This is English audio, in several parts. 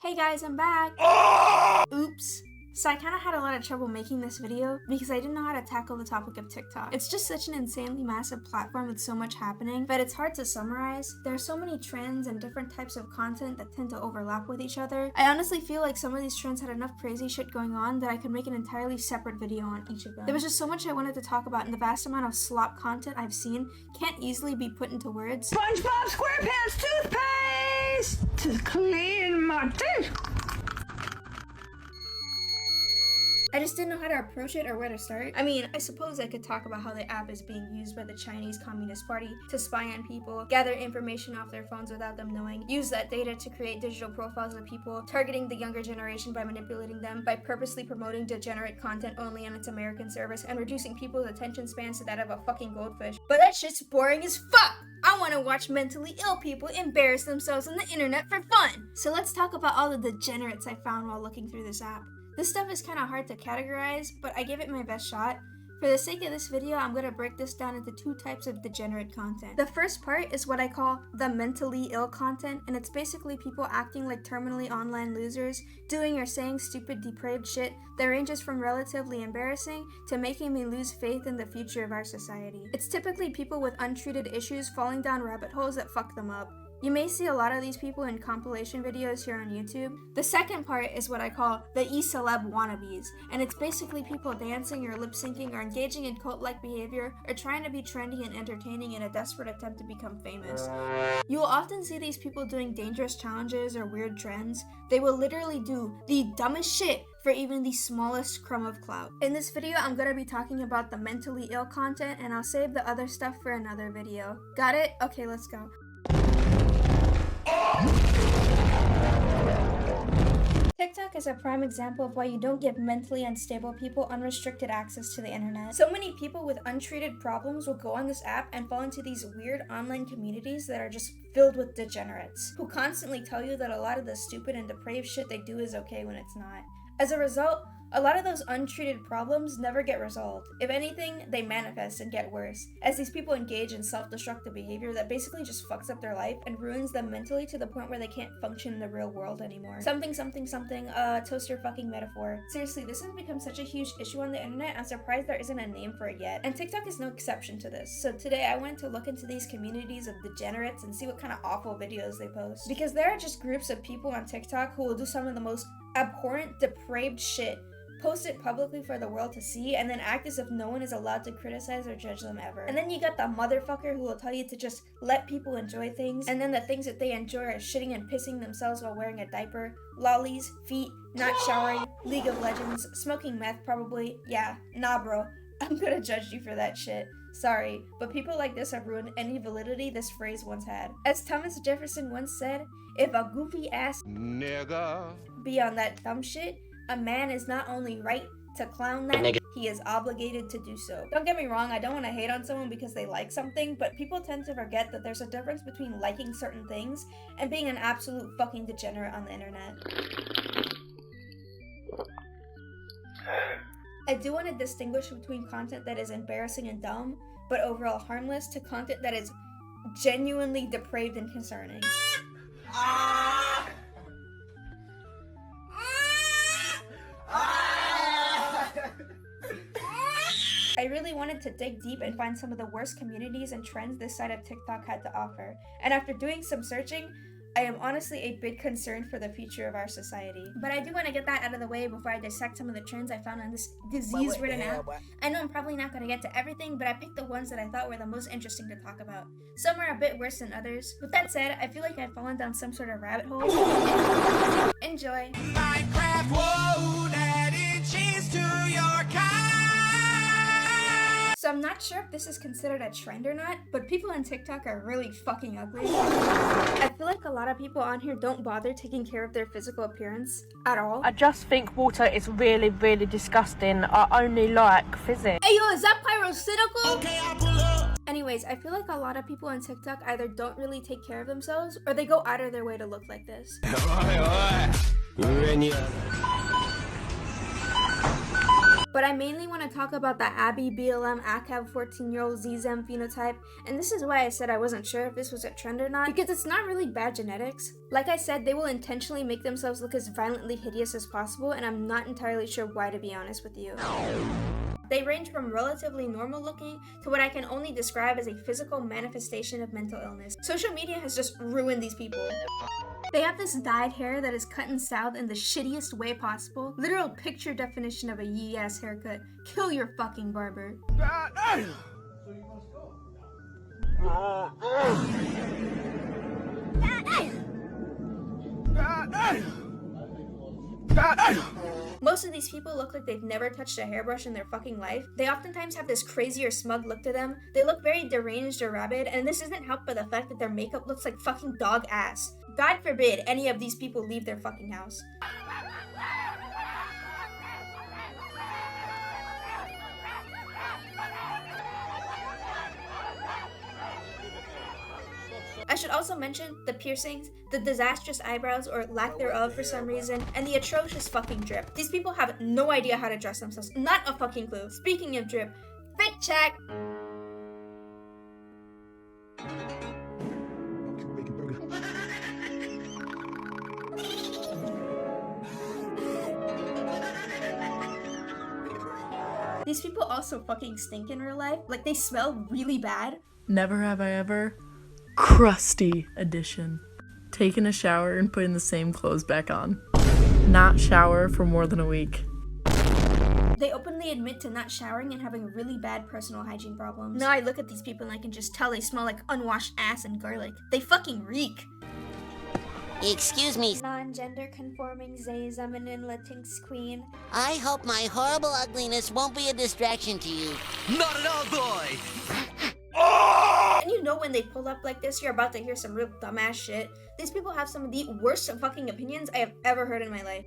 Hey guys, I'm back! Oops. So I kind of had a lot of trouble making this video because I didn't know how to tackle the topic of TikTok. It's just such an insanely massive platform with so much happening, but it's hard to summarize. There are so many trends and different types of content that tend to overlap with each other. I honestly feel like some of these trends had enough crazy shit going on that I could make an entirely separate video on each of them. There was just so much I wanted to talk about, and the vast amount of slop content I've seen can't easily be put into words. SpongeBob SquarePants toothpaste to clean my teeth. I just didn't know how to approach it or where to start. I mean, I suppose I could talk about how the app is being used by the Chinese Communist Party to spy on people, gather information off their phones without them knowing, use that data to create digital profiles of people, targeting the younger generation by manipulating them, by purposely promoting degenerate content only on its American service, and reducing people's attention spans to that of a fucking goldfish. But that shit's boring as fuck! I want to watch mentally ill people embarrass themselves on the internet for fun! So let's talk about all the degenerates I found while looking through this app. This stuff is kind of hard to categorize, but I gave it my best shot. For the sake of this video, I'm going to break this down into two types of degenerate content. The first part is what I call the mentally ill content, and it's basically people acting like terminally online losers, doing or saying stupid, depraved shit that ranges from relatively embarrassing to making me lose faith in the future of our society. It's typically people with untreated issues falling down rabbit holes that fuck them up. You may see a lot of these people in compilation videos here on YouTube. The second part is what I call the e-celeb wannabes, and it's basically people dancing or lip-syncing or engaging in cult-like behavior or trying to be trendy and entertaining in a desperate attempt to become famous. You will often see these people doing dangerous challenges or weird trends. They will literally do the dumbest shit for even the smallest crumb of clout. In this video, I'm going to be talking about the mentally ill content, and I'll save the other stuff for another video. Got it? Okay, let's go. TikTok is a prime example of why you don't give mentally unstable people unrestricted access to the internet. So many people with untreated problems will go on this app and fall into these weird online communities that are just filled with degenerates, who constantly tell you that a lot of the stupid and depraved shit they do is okay when it's not. As a result, a lot of those untreated problems never get resolved. If anything, they manifest and get worse, as these people engage in self-destructive behavior that basically just fucks up their life and ruins them mentally to the point where they can't function in the real world anymore. Something, toaster fucking metaphor. Seriously, this has become such a huge issue on the internet, I'm surprised there isn't a name for it yet. And TikTok is no exception to this. So today I went to look into these communities of degenerates and see what kind of awful videos they post. Because there are just groups of people on TikTok who will do some of the most abhorrent, depraved shit, post it publicly for the world to see, and then act as if no one is allowed to criticize or judge them ever. And then you got the motherfucker who will tell you to just let people enjoy things, and then the things that they enjoy are shitting and pissing themselves while wearing a diaper, lollies, feet, not showering, League of Legends, smoking meth probably. Yeah, nah bro, I'm gonna judge you for that shit. Sorry, but people like this have ruined any validity this phrase once had. As Thomas Jefferson once said, if a goofy ass nigga be on that dumb shit, a man is not only right to clown that, he is obligated to do so. Don't get me wrong, I don't want to hate on someone because they like something, but people tend to forget that there's a difference between liking certain things and being an absolute fucking degenerate on the internet. I do want to distinguish between content that is embarrassing and dumb, but overall harmless, to content that is genuinely depraved and concerning. I really wanted to dig deep and find some of the worst communities and trends this side of TikTok had to offer. And after doing some searching, I am honestly a bit concerned for the future of our society. But I do want to get that out of the way before I dissect some of the trends I found on this disease-ridden app. I know I'm probably not going to get to everything, but I picked the ones that I thought were the most interesting to talk about. Some are a bit worse than others. With that said, I feel like I've fallen down some sort of rabbit hole. Enjoy. Minecraft, whoa, adding cheese to your car. So I'm not sure if this is considered a trend or not, but people on TikTok are really fucking ugly. I feel like a lot of people on here don't bother taking care of their physical appearance at all. I just think water is really, really disgusting. I only like physics. Hey yo, is that pyrocynical? Okay, I'll pull up. Anyways, I feel like a lot of people on TikTok either don't really take care of themselves or they go out of their way to look like this. But I mainly want to talk about the Abby BLM ACAB 14-year-old ZZM phenotype, and this is why I said I wasn't sure if this was a trend or not, because it's not really bad genetics. Like I said, they will intentionally make themselves look as violently hideous as possible, and I'm not entirely sure why, to be honest with you. They range from relatively normal looking to what I can only describe as a physical manifestation of mental illness. Social media has just ruined these people. They have this dyed hair that is cut and styled in the shittiest way possible. Literal picture definition of a yee-ass haircut. Kill your fucking barber. Most of these people look like they've never touched a hairbrush in their fucking life. They oftentimes have this crazy or smug look to them. They look very deranged or rabid, and this isn't helped by the fact that their makeup looks like fucking dog ass. God forbid any of these people leave their fucking house. I should also mention the piercings, the disastrous eyebrows or lack thereof for some reason, and the atrocious fucking drip. These people have no idea how to dress themselves. Not a fucking clue. Speaking of drip, fit check! These people also fucking stink in real life. Like, they smell really bad. Never have I ever. Crusty edition. Taking a shower and putting the same clothes back on. Not shower for more than a week. They openly admit to not showering and having really bad personal hygiene problems. Now I look at these people and I can just tell they smell like unwashed ass and garlic. They fucking reek. Excuse me. Non-gender conforming Zayzaminin Latinx queen. I hope my horrible ugliness won't be a distraction to you. Not at all, boy! And you know when they pull up like this, you're about to hear some real dumbass shit. These people have some of the worst fucking opinions I have ever heard in my life.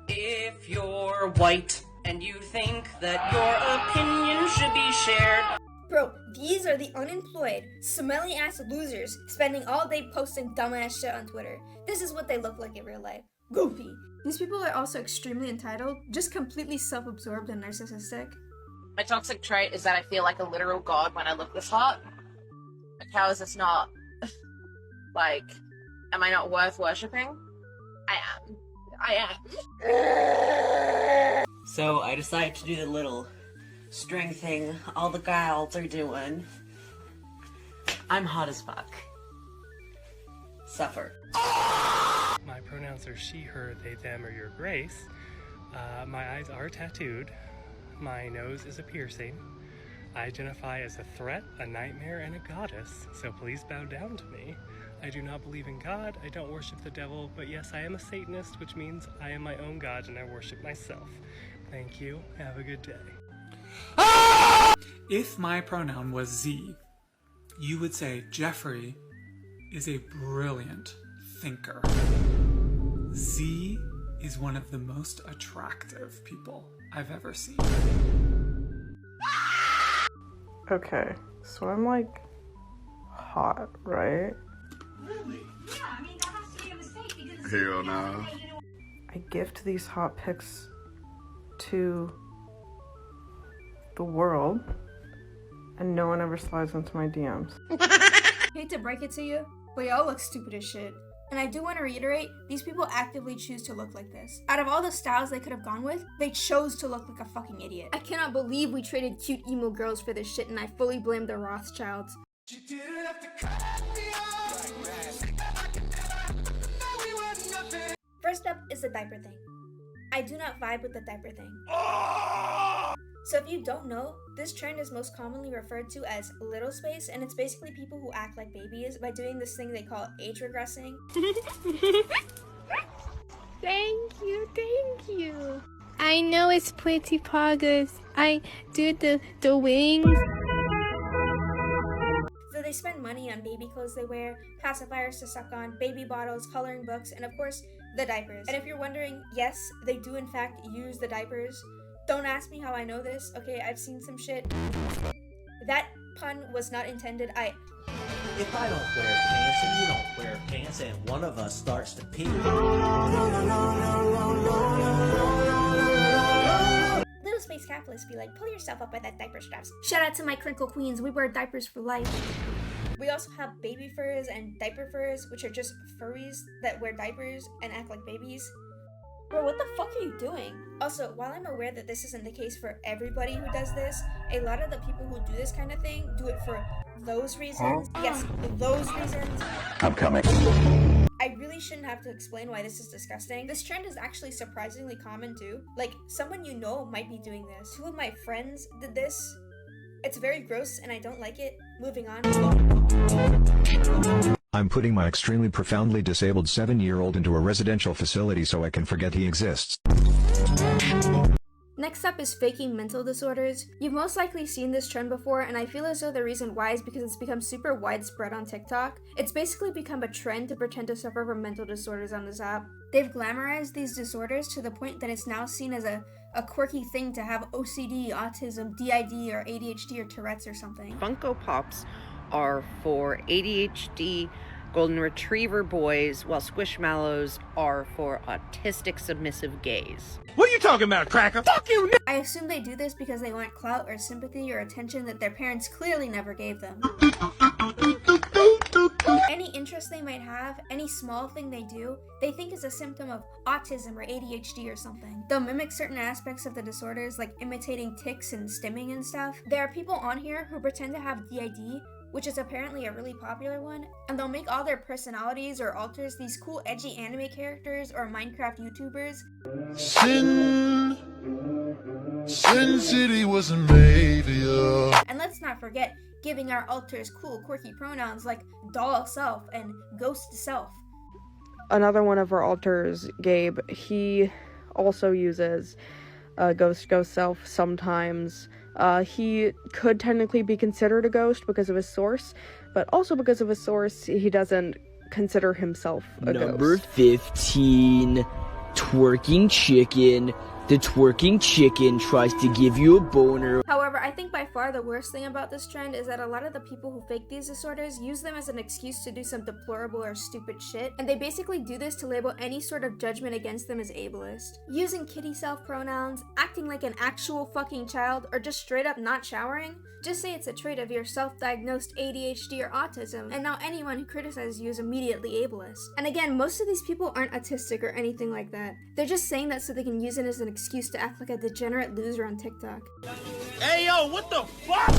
If you're white and you think that your opinion should be shared. Bro, these are the unemployed, smelly ass losers spending all day posting dumbass shit on Twitter. This is what they look like in real life. Goofy. These people are also extremely entitled, just completely self-absorbed and narcissistic. My toxic trait is that I feel like a literal god when I look this hot. Like, how is this not, like, am I not worth worshipping? I am. So I decided to do the little string thing all the gals are doing. I'm hot as fuck. Suffer. My pronouns are she, her, they, them, or your grace. My eyes are tattooed. My nose is a piercing. I identify as a threat, a nightmare, and a goddess, so please bow down to me. I do not believe in God, I don't worship the devil, but yes, I am a Satanist, which means I am my own god and I worship myself. Thank you, have a good day. If my pronoun was Z, you would say Jeffrey is a brilliant thinker. Z is one of the most attractive people I've ever seen. Okay, so I'm like hot, right? Really? Yeah, I mean, that has to be a mistake because... Hell no. I gift these hot pics to the world, and no one ever slides into my DMs. Hate to break it to you, but y'all look stupid as shit. And I do want to reiterate, these people actively choose to look like this. Out of all the styles they could have gone with, they chose to look like a fucking idiot. I cannot believe we traded cute emo girls for this shit, and I fully blame the Rothschilds. First up is the diaper thing. I do not vibe with the diaper thing. So if you don't know, this trend is most commonly referred to as little space, and it's basically people who act like babies by doing this thing they call age regressing. Thank you. I know it's pretty progress. I do the wings. So they spend money on baby clothes they wear, pacifiers to suck on, baby bottles, coloring books, and of course, the diapers. And if you're wondering, yes, they do in fact use the diapers. Don't ask me how I know this, okay? I've seen some shit. That pun was not intended. If I don't wear pants and you don't wear pants and one of us starts to pee. Little space capitalists be like, pull yourself up by that diaper straps. Shout out to my crinkle queens, we wear diapers for life. We also have baby furs and diaper furs, which are just furries that wear diapers and act like babies. Bro, what the fuck are you doing? Also, while I'm aware that this isn't the case for everybody who does this, a lot of the people who do this kind of thing do it for those reasons. Yes, those reasons. I'm coming. I really shouldn't have to explain why this is disgusting. This trend is actually surprisingly common too. Like, someone you know might be doing this. 2 of my friends did this. It's very gross and I don't like it. Moving on. I'm putting my extremely profoundly disabled 7-year-old into a residential facility so I can forget he exists. Next up is faking mental disorders. You've most likely seen this trend before, and I feel as though the reason why is because it's become super widespread on TikTok. It's basically become a trend to pretend to suffer from mental disorders on this app. They've glamorized these disorders to the point that it's now seen as a quirky thing to have OCD, autism, DID, or ADHD, or Tourette's or something. Funko Pops are for ADHD golden retriever boys, while Squishmallows are for autistic submissive gays. What are you talking about, cracker? Fuck you! I assume they do this because they want clout or sympathy or attention that their parents clearly never gave them. Any interest they might have, any small thing they do, they think is a symptom of autism or ADHD or something. They'll mimic certain aspects of the disorders, like imitating tics and stimming and stuff. There are people on here who pretend to have DID, which is apparently a really popular one, and they'll make all their personalities or alters these cool edgy anime characters or Minecraft YouTubers. Sin City wasn't made for you. And let's not forget giving our alters cool quirky pronouns like doll self and ghost self. Another one of our alters, Gabe, he also uses ghost self sometimes. He could technically be considered a ghost because of his source, but also because of his source, he doesn't consider himself a Number ghost. 15, twerking chicken. The twerking chicken tries to give you a boner. However, I think by far the worst thing about this trend is that a lot of the people who fake these disorders use them as an excuse to do some deplorable or stupid shit, and they basically do this to label any sort of judgment against them as ableist. Using kitty self pronouns, acting like an actual fucking child, or just straight up not showering. Just say it's a trait of your self-diagnosed ADHD or autism, and now anyone who criticizes you is immediately ableist. And again, most of these people aren't autistic or anything like that. They're just saying that so they can use it as an excuse to act like a degenerate loser on TikTok. Hey yo, what the fuck?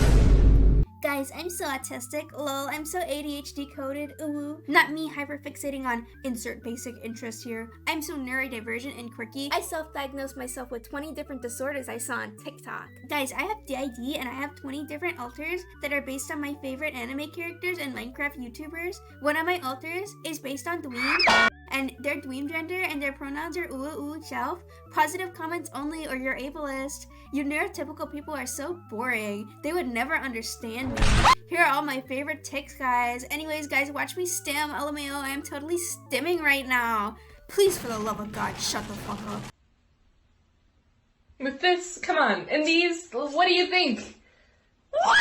Guys, I'm so autistic, lol, I'm so ADHD coded, ooh. Not me hyperfixating on insert basic interest here. I'm so neurodivergent and quirky. I self-diagnosed myself with 20 different disorders I saw on TikTok. Guys, I have DID and I have 20 different alters that are based on my favorite anime characters and Minecraft YouTubers. One of my alters is based on dweeb, and their dweeb gender and their pronouns are ooh shelf. Positive comments only or you're ableist. You neurotypical people are so boring. They would never understand me. Here are all my favorite tics, guys. Anyways, guys, watch me stim. LMAO, I am totally stimming right now. Please, for the love of God, shut the fuck up. With this, come on. And these, what do you think? What?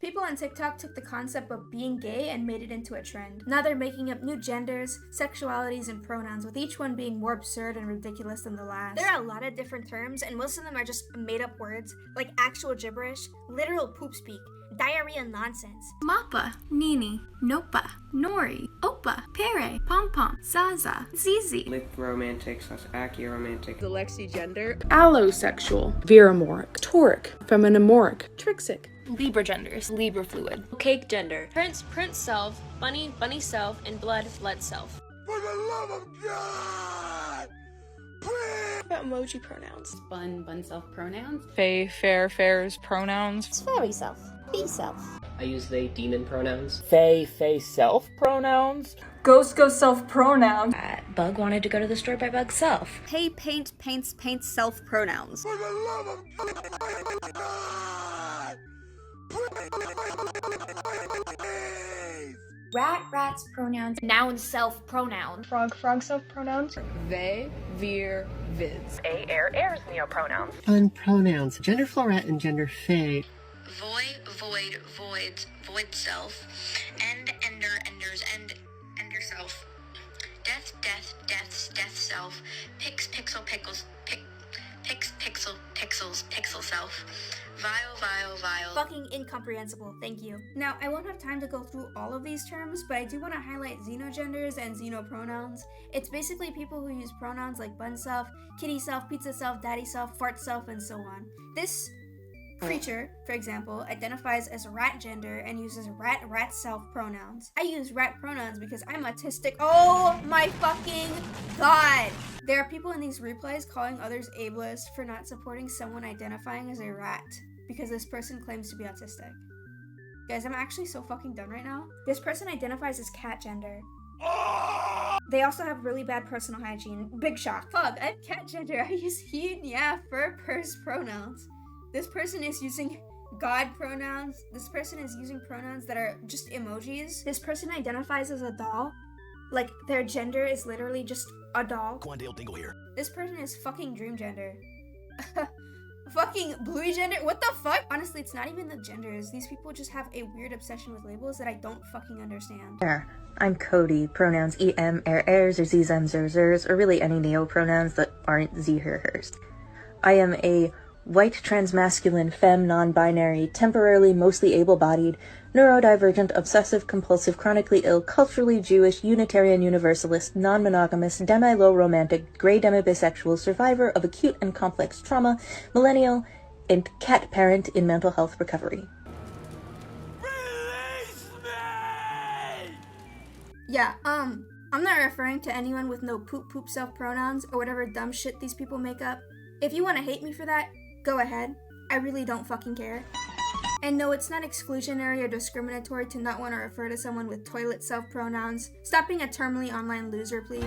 People on TikTok took the concept of being gay and made it into a trend. Now they're making up new genders, sexualities, and pronouns, with each one being more absurd and ridiculous than the last. There are a lot of different terms, and most of them are just made-up words, like actual gibberish, literal poop speak, diarrhea nonsense. Mappa, Nini, Nopa, Nori, Opa, Pere, Pom Pom, Zaza, Zizi. Lip romantic / achy-romantic. The Lexi gender. Allosexual, Viramoric, Toric, Feminomoric, Trixic. Libra genders, Libra fluid. Cake gender, Prince self, Bunny self, and Blood self. For the love of God! About emoji pronouns. Bun self pronouns. Fae, fairs pronouns. Fairy self. Bee self. I use they demon pronouns. Fae self pronouns. Ghost self pronouns. Bug wanted to go to the store by Bug self. Hey paints self pronouns. For the love of God! Rats pronouns. Noun self pronoun. Frog self pronouns. They, veer, vids. Airs neopronouns. Fun pronouns. Gender floret and gender fae. void, voids, void self, end, ender, enders, end, ender self, death, death, deaths, death self, pix, pixel, pickles, pix, pixel, pixels, pixel self, vile. Fucking incomprehensible, thank you. Now, I won't have time to go through all of these terms, but I do want to highlight xenogenders and xenopronouns. It's basically people who use pronouns like bun self, kitty self, pizza self, daddy self, fart self, and so on. This creature, for example, identifies as rat gender and uses rat self pronouns. I use rat pronouns because I'm autistic. Oh my fucking god! There are people in these replays calling others ableist for not supporting someone identifying as a rat because this person claims to be autistic. Guys, I'm actually so fucking done right now. This person identifies as cat gender. They also have really bad personal hygiene. Big shock. Fuck, I'm cat gender. I use he and yeah, fur, purse pronouns. This person is using God pronouns. This person is using pronouns that are just emojis. This person identifies as a doll. Like, their gender is literally just a doll. Quandale Dingle here. This person is fucking dream gender. Fucking bluey gender? What the fuck? Honestly, it's not even the genders. These people just have a weird obsession with labels that I don't fucking understand. I'm Cody. Pronouns em, airs, or zem, zers, or really any neo-pronouns that aren't ze, her, hers. I am a white, transmasculine, femme, non-binary, temporarily mostly able-bodied, neurodivergent, obsessive-compulsive, chronically ill, culturally Jewish, Unitarian Universalist, non-monogamous, demi-low romantic, gray demi-bisexual, survivor of acute and complex trauma, millennial, and cat parent in mental health recovery. Yeah, I'm not referring to anyone with no poop self-pronouns or whatever dumb shit these people make up. If you want to hate me for that, go ahead. I really don't fucking care. And no, it's not exclusionary or discriminatory to not want to refer to someone with toilet self-pronouns. Stop being a terminally online loser, please.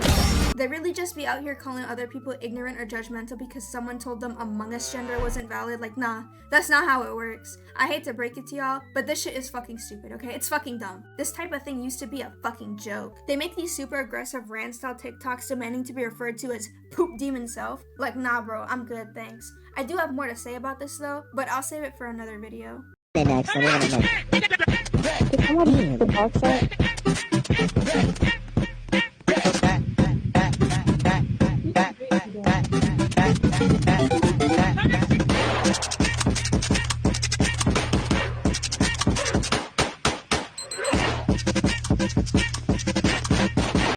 They really just be out here calling other people ignorant or judgmental because someone told them Among Us gender wasn't valid. Like, nah, that's not how it works. I hate to break it to y'all, but this shit is fucking stupid, okay? It's fucking dumb. This type of thing used to be a fucking joke. They make these super aggressive rant-style TikToks demanding to be referred to as poop demon self. Like, nah bro, I'm good, thanks. I do have more to say about this though, but I'll save it for another video. Next,